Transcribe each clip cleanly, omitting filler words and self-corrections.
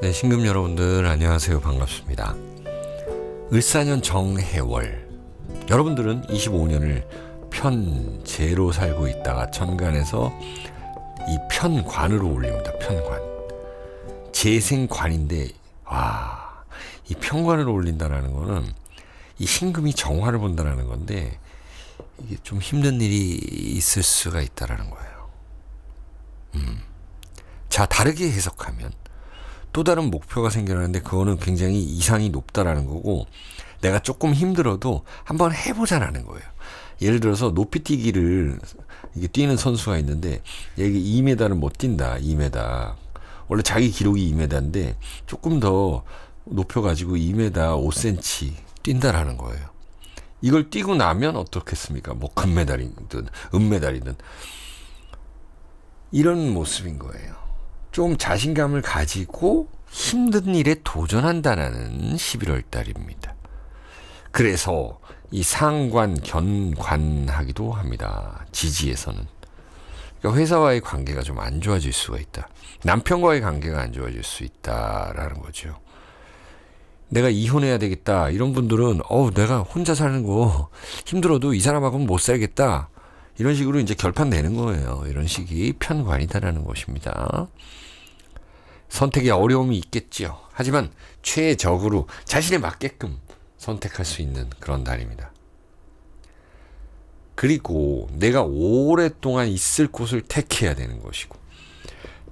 네, 신금 여러분들 안녕하세요. 반갑습니다. 을사년 정해월. 여러분들은 25년을 편재로 살고 있다가 천간에서 이 편관으로 올립니다. 편관. 재생관인데 이 편관으로 올린다라는 거는 이 신금이 정화를 본다라는 건데 이게 좀 힘든 일이 있을 수가 있다라는 거예요. 자, 다르게 해석하면 또 다른 목표가 생겨나는데 그거는 굉장히 이상이 높다라는 거고, 내가 조금 힘들어도 한번 해보자라는 거예요. 예를 들어서 높이뛰기를 이게 뛰는 선수가 있는데 얘가 2m를 못 뛴다. 2m. 원래 자기 기록이 2m인데 조금 더 높여가지고 2m 5cm 뛴다라는 거예요. 이걸 뛰고 나면 어떻겠습니까? 뭐 금메달이든 은메달이든 이런 모습인 거예요. 좀 자신감을 가지고 힘든 일에 도전한다는 11월 달입니다. 그래서 이 상관, 견관하기도 합니다. 지지에서는. 그러니까 회사와의 관계가 좀 안 좋아질 수가 있다. 남편과의 관계가 안 좋아질 수 있다라는 거죠. 내가 이혼해야 되겠다. 이런 분들은 내가 혼자 사는 거 힘들어도 이 사람하고는 못 살겠다. 이런 식으로 이제 결판 내는 거예요. 이런 식이 편관이다라는 것입니다. 선택에 어려움이 있겠지요. 하지만 최적으로 자신에 맞게끔 선택할 수 있는 그런 달입니다. 그리고 내가 오랫동안 있을 곳을 택해야 되는 것이고,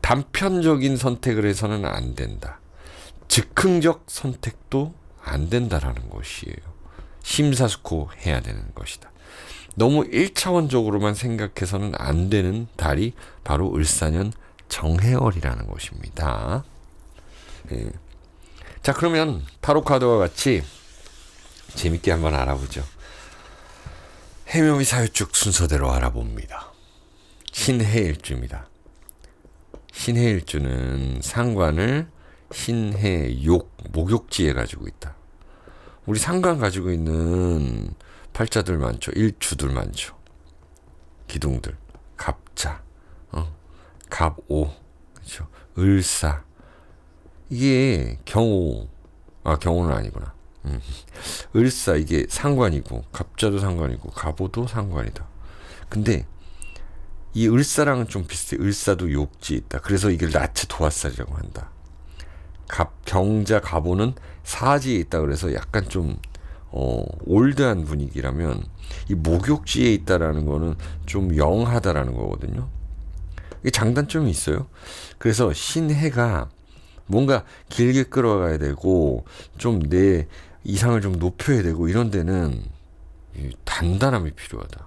단편적인 선택을 해서는 안 된다. 즉흥적 선택도 안 된다라는 것이에요. 심사숙고해야 되는 것이다. 너무 1차원적으로만 생각해서는 안 되는 달이 바로 을사년 정해월이라는 것입니다. 네. 자, 그러면 타로 카드와 같이 재밌게 한번 알아보죠. 해묘미 사유축 순서대로 알아봅니다. 신해일주입니다. 신해일주는 상관을 신해욕, 목욕지에 가지고 있다. 우리 상관 가지고 있는 팔자들 많죠. 일주들 많죠. 기둥들, 갑자, 갑오, 그렇죠. 을사. 이게 경오는 아니구나. 을사 이게 상관이고, 갑자도 상관이고, 갑오도 상관이다. 근데 이 을사랑은 좀 비슷해. 을사도 욕지 있다. 그래서 이걸 나츠 도화살이라고 한다. 경자, 갑오는 사지에 있다. 그래서 약간 좀 올드한 분위기라면, 이 목욕지에 있다라는 거는 좀 영하다라는 거거든요. 이게 장단점이 있어요. 그래서 신해가 뭔가 길게 끌어가야 되고 좀 내 이상을 좀 높여야 되고 이런 데는 단단함이 필요하다.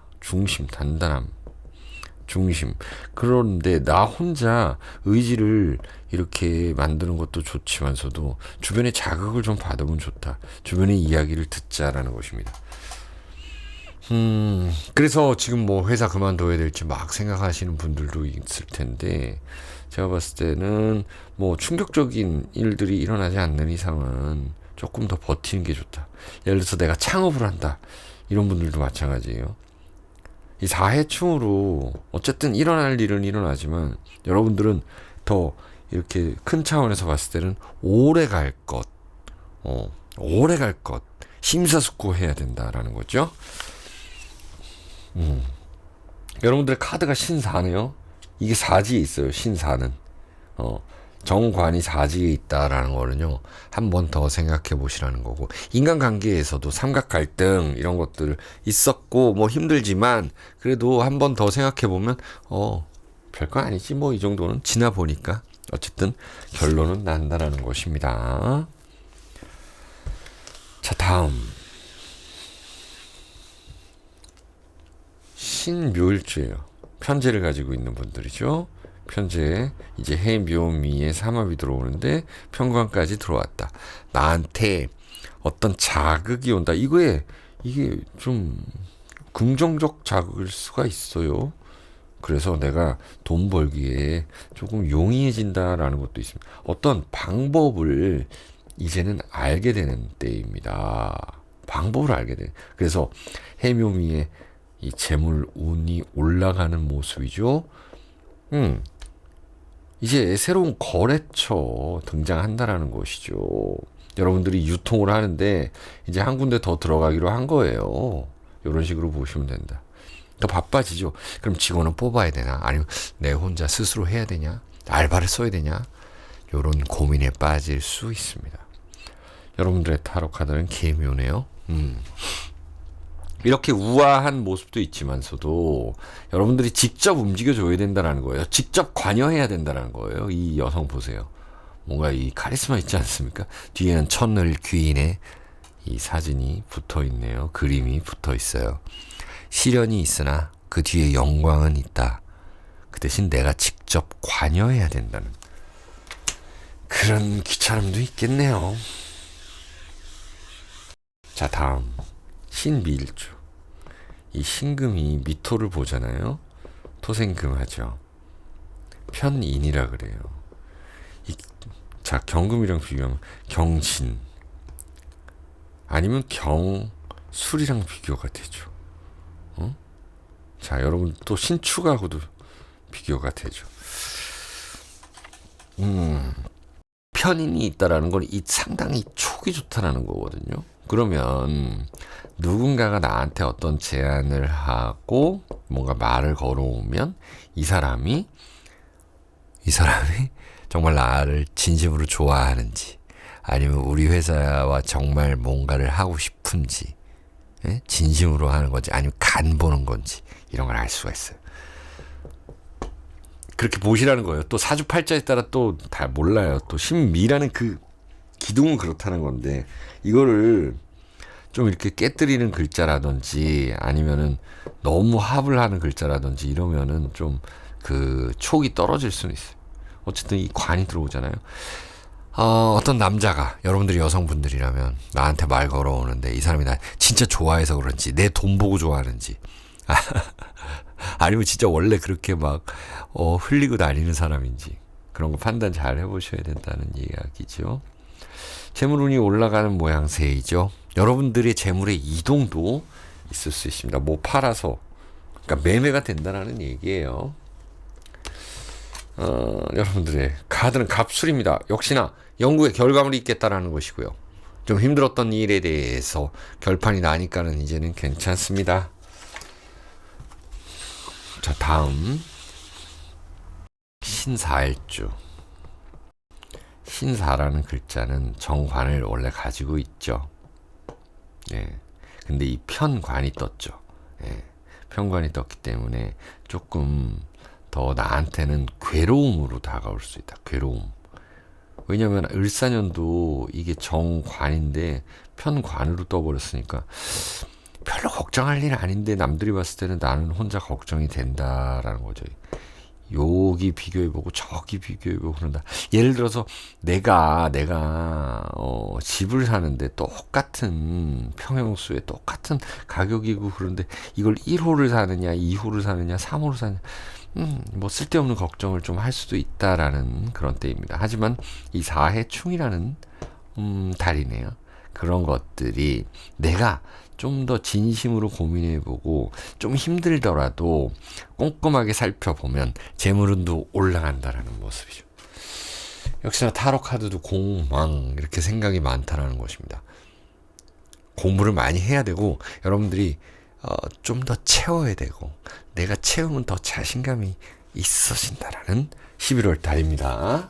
단단함, 중심. 그런데 나 혼자 의지를 이렇게 만드는 것도 좋지만서도 주변에 자극을 좀 받으면 좋다. 주변의 이야기를 듣자라는 것입니다. 그래서 지금 뭐 회사 그만둬야 될지 막 생각하시는 분들도 있을 텐데, 제가 봤을 때는 뭐 충격적인 일들이 일어나지 않는 이상은 조금 더 버티는 게 좋다. 예를 들어서 내가 창업을 한다. 이런 분들도 마찬가지예요. 이 사해충으로 어쨌든 일어날 일은 일어나지만 여러분들은 더 이렇게 큰 차원에서 봤을 때는 오래 갈 것, 심사숙고해야 된다라는 거죠. 여러분들의 카드가 신사네요. 이게 사지에 있어요. 신사는 정관이 사지에 있다라는 거는요, 한 번 더 생각해 보시라는 거고, 인간관계에서도 삼각 갈등 이런 것들 있었고 뭐 힘들지만 그래도 한 번 더 생각해 보면 별거 아니지 뭐 이 정도는 지나 보니까 어쨌든 결론은 난다라는 것입니다. 자, 다음 신묘일주예요. 편제를 가지고 있는 분들이죠. 편제, 이제 해묘미에 삼합이 들어오는데 편관까지 들어왔다. 나한테 어떤 자극이 온다. 이게 좀 긍정적 자극일 수가 있어요. 그래서 내가 돈 벌기에 조금 용이해진다라는 것도 있습니다. 어떤 방법을 이제는 알게 되는 때입니다. 방법을 알게 돼. 그래서 해묘미에 이 재물 운이 올라가는 모습이죠. 이제 새로운 거래처 등장한다라는 것이죠. 여러분들이 유통을 하는데 이제 한 군데 더 들어가기로 한 거예요. 이런 식으로 보시면 된다. 더 바빠지죠. 그럼 직원은 뽑아야 되나? 아니면 내 혼자 스스로 해야 되냐? 알바를 써야 되냐? 이런 고민에 빠질 수 있습니다. 여러분들의 타로 카드는 개묘네요. 이렇게 우아한 모습도 있지만서도 여러분들이 직접 움직여줘야 된다는 거예요. 직접 관여해야 된다는 거예요. 이 여성 보세요. 뭔가 이 카리스마 있지 않습니까? 뒤에는 천을 귀인의 이 사진이 붙어 있네요. 그림이 붙어 있어요. 시련이 있으나 그 뒤에 영광은 있다. 그 대신 내가 직접 관여해야 된다는 그런 귀찮음도 있겠네요. 자, 다음 신미일주. 이 신금이 미토를 보잖아요. 토생금하죠. 편인이라 그래요. 자, 경금이랑 비교하면 경신 아니면 경술이랑 비교가 되죠. 자, 여러분 또 신축하고도 비교가 되죠. 편인이 있다라는 건 이 상당히 촉이 좋다라는 거거든요. 그러면 누군가가 나한테 어떤 제안을 하고 뭔가 말을 걸어오면 이 사람이 정말 나를 진심으로 좋아하는지 아니면 우리 회사와 정말 뭔가를 하고 싶은지 진심으로 하는 건지 아니면 간 보는 건지 이런 걸 알 수가 있어요. 그렇게 보시라는 거예요. 또 사주팔자에 따라 또 다 몰라요. 또 신미라는 그 기둥은 그렇다는 건데 이거를 좀 이렇게 깨뜨리는 글자라든지 아니면은 너무 합을 하는 글자라든지 이러면은 좀 그 촉이 떨어질 수는 있어요. 어쨌든 이 관이 들어오잖아요. 어떤 남자가 여러분들이 여성분들이라면 나한테 말 걸어오는데 이 사람이 나 진짜 좋아해서 그런지 내 돈 보고 좋아하는지 아니면 진짜 원래 그렇게 막 흘리고 다니는 사람인지 그런 거 판단 잘 해보셔야 된다는 이야기죠. 재물운이 올라가는 모양새이죠. 여러분들의 재물의 이동도 있을 수 있습니다. 뭐 팔아서 그러니까 매매가 된다는 얘기예요. 여러분들의 카드는 갑술입니다. 역시나 연구의 결과물이 있겠다라는 것이고요. 좀 힘들었던 일에 대해서 결판이 나니까는 이제는 괜찮습니다. 자, 다음 신사일주. 신사라는 글자는 정관을 원래 가지고 있죠. 예. 근데 이 편관이 떴죠. 예. 편관이 떴기 때문에 조금 더 나한테는 괴로움으로 다가올 수 있다. 괴로움. 왜냐면 을사년도 이게 정관인데 편관으로 떠버렸으니까 별로 걱정할 일 아닌데 남들이 봤을 때는 나는 혼자 걱정이 된다라는 거죠. 여기 비교해보고 저기 비교해보고 그런다. 예를 들어서 내가 집을 사는데 똑같은 평형수에 똑같은 가격이고 그런데 이걸 1호를 사느냐 2호를 사느냐 3호를 사느냐 뭐 쓸데없는 걱정을 좀 할 수도 있다라는 그런 때입니다. 하지만 이 사해충이라는 달이네요. 그런 것들이 내가 좀 더 진심으로 고민해보고 좀 힘들더라도 꼼꼼하게 살펴보면 재물운도 올라간다라는 모습이죠. 역시나 타로 카드도 공망 이렇게 생각이 많다라는 것입니다. 공부를 많이 해야 되고 여러분들이 좀 더 채워야 되고 내가 채우면 더 자신감이 있어진다라는 11월 달입니다.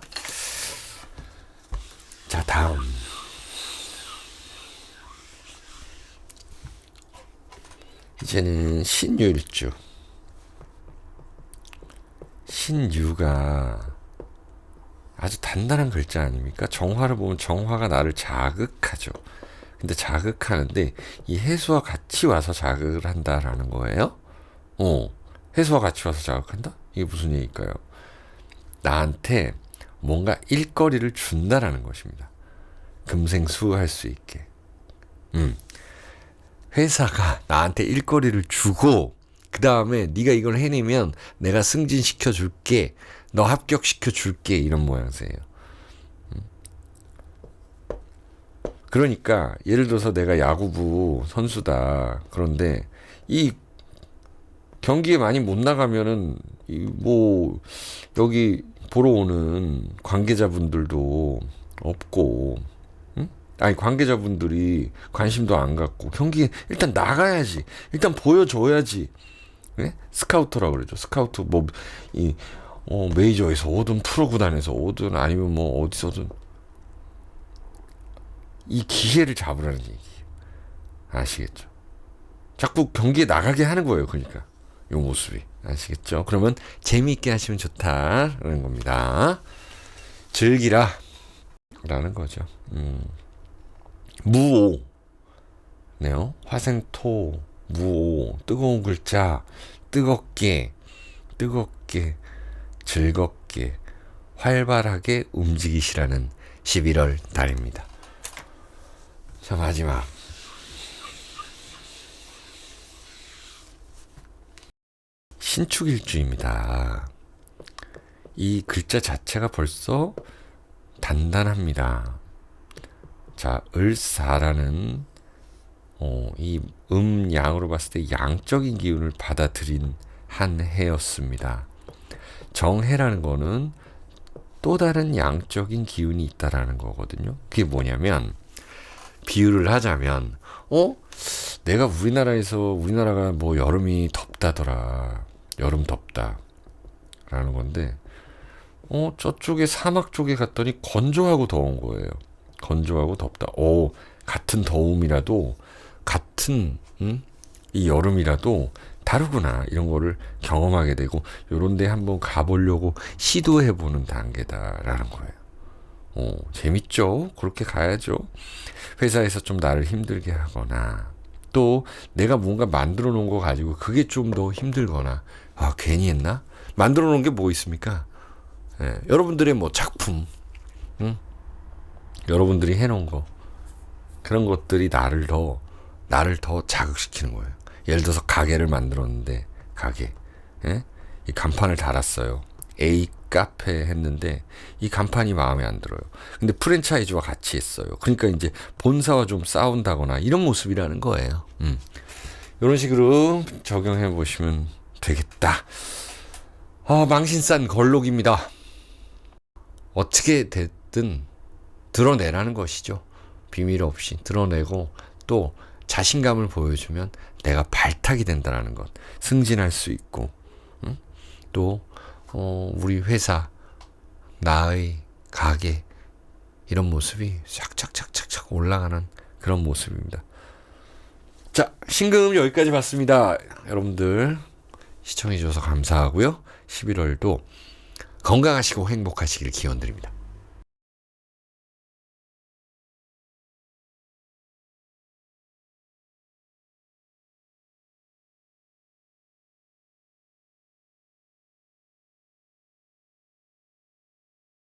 자, 다음 이제는 신유일주. 신유가 아주 단단한 글자 아닙니까? 정화를 보면 정화가 나를 자극하죠. 근데 자극하는데 이 해수와 같이 와서 자극을 한다라는 거예요. 해수와 같이 와서 자극한다? 이게 무슨 얘기일까요? 나한테 뭔가 일거리를 준다라는 것입니다. 금생수할 수 있게. 회사가 나한테 일거리를 주고 그 다음에 네가 이걸 해내면 내가 승진시켜 줄게. 너 합격시켜 줄게. 이런 모양새예요. 그러니까 예를 들어서 내가 야구부 선수다. 그런데 이 경기에 많이 못 나가면은 뭐 여기 보러 오는 관계자분들도 없고, 응? 아니, 관계자분들이 관심도 안 갖고, 경기 일단 나가야지. 일단 보여줘야지. 예? 스카우터라고 그러죠. 스카우터, 뭐, 메이저에서 오든 프로구단에서 오든 아니면 뭐 어디서든 이 기회를 잡으라는 얘기. 아시겠죠? 자꾸 경기에 나가게 하는 거예요. 그러니까. 요 모습이. 아시겠죠? 그러면 재미있게 하시면 좋다라는 겁니다. 즐기라 라는 거죠. 무오. 네요. 화생토, 무오, 뜨거운 글자, 뜨겁게, 즐겁게, 활발하게 움직이시라는 11월 달입니다. 자, 마지막. 신축일주입니다. 이 글자 자체가 벌써 단단합니다. 자, 을사라는 이 양으로 봤을 때 양적인 기운을 받아들인 한 해였습니다. 정해라는 거는 또 다른 양적인 기운이 있다라는 거거든요. 그게 뭐냐면 비유를 하자면 내가 우리나라가 뭐 여름이 덥다더라. 여름 덥다. 라는 건데 저쪽에 사막 쪽에 갔더니 건조하고 더운 거예요. 건조하고 덥다. 같은 더움이라도 같은 이 여름이라도 다르구나. 이런 거를 경험하게 되고 요런 데 한번 가보려고 시도해보는 단계다라는 거예요. 재밌죠? 그렇게 가야죠. 회사에서 좀 나를 힘들게 하거나 또 내가 뭔가 만들어 놓은 거 가지고 그게 좀 더 힘들거나 괜히 했나? 만들어 놓은 게 뭐 있습니까? 여러분들의 뭐 작품 여러분들이 해놓은 거 그런 것들이 나를 더 자극시키는 거예요. 예를 들어서 가게를 만들었는데 이 간판을 달았어요. A 카페 했는데 이 간판이 마음에 안 들어요. 근데 프랜차이즈와 같이 했어요. 그러니까 이제 본사와 좀 싸운다거나 이런 모습이라는 거예요. 이런 식으로 적용해 보시면 되겠다. 망신산 걸록입니다. 어떻게 됐든 드러내라는 것이죠. 비밀 없이 드러내고 또 자신감을 보여주면 내가 발탁이 된다는 것, 승진할 수 있고, 또 우리 회사, 나의 가게 이런 모습이 착착착착착 올라가는 그런 모습입니다. 자, 신금 여기까지 봤습니다. 여러분들 시청해 주셔서 감사하고요. 11월도 건강하시고 행복하시길 기원드립니다.